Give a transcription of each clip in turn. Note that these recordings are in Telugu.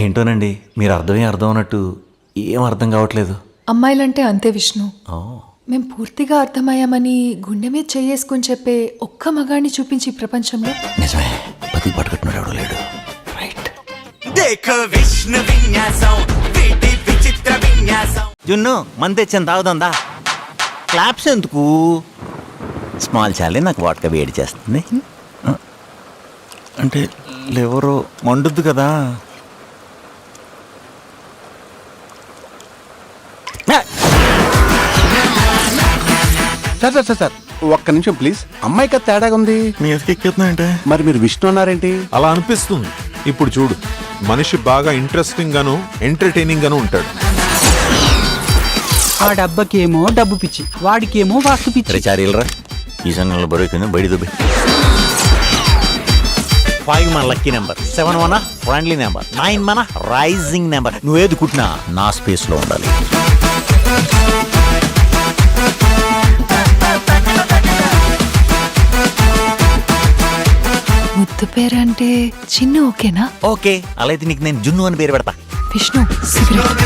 ఏంటోనండి, మీరు అర్థం అన్నట్టు ఏం అర్థం కావట్లేదు. అమ్మాయిలంటే అంతే విష్ణు. మేం పూర్తిగా అర్థమయ్యామని గుండె మీద చేసుకుని చెప్పే ఒక్క మగాడిని చూపించి ఈ ప్రపంచంలో నిజమే, పతి పట్టుకున్నాడు ఎవడో లేడు. రైట్. జున్ను మన తెచ్చాను, తాగుదా? క్లాప్స్ ఎందుకు? స్మాల్ చాలే, నాకు వాటక వేడి చేస్తుంది. అంటే ఎవరో మండుద్దు కదా. సార్ ఒక్క నిమిషం ప్లీజ్. అమ్మాయికి తేడాగా ఉంది. మీకెక్కుతున్నాయంటే మరి మీరు విష్ణు అన్నారేంటి? అలా అనిపిస్తుంది. ఇప్పుడు చూడు, మనిషి బాగా ఇంట్రెస్టింగ్ గాను ఎంటర్టైనింగ్ గాను ఉంటాడు. ఆ డబ్బకేమో డబ్బు పిచ్చి, వాడికేమో వాస్తు పిచ్చి. చారీలరా ఈశాన్యంలో బరువు బయట దుబ్బి. 5 మన లక్కీ నెంబర్, 7 మన ఫ్రెండ్లీ నెంబర్, 9 మన రైజింగ్ నెంబర్. నువ్వేది కుట్టినా నా స్పేస్ లో ఉండాలి. ముద్దు పేరంటే చిన్ను ఓకేనా? ఓకే, అలా అయితే నీకు నేను జున్ను అని పేరు పెడతా. విష్ణు సిగరెట్.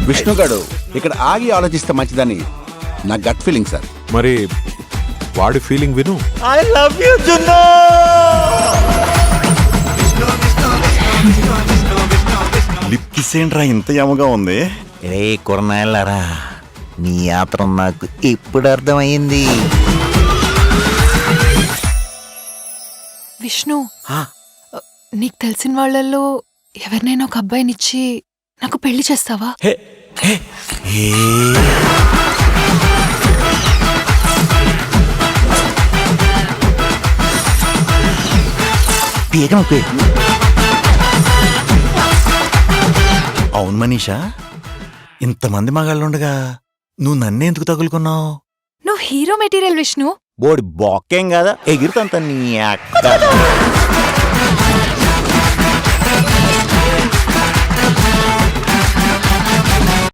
విష్ణు గారు ఇక్కడ ఆగి ఆలోచిస్తే మంచిదని నా గట్ ఫీలింగ్ సార్. మరి వాడి ఫీలింగ్ విను. ఐ లవ్ యు జున్ను. లిప్ కిస్ ఏంట్రా ఇంత యమగా ఉంది? రే కొరనాయలారా, నీ యాత్ర నాకు ఇప్పుడు అర్థమైంది. విష్ణు, నీకు తెలిసిన వాళ్ళల్లో ఎవరినైనా ఒక అబ్బాయినిచ్చి నాకు పెళ్లి చేస్తావా? అవును మనీషా, ఇంతమంది మగాళ్ళుండగా నువ్వు నన్నే ఎందుకు తగులుకున్నావు? నువ్వు హీరో మెటీరియల్ విష్ణు. బోడి బొక్కేం కదా, ఎగిరితంత నీ అక్క.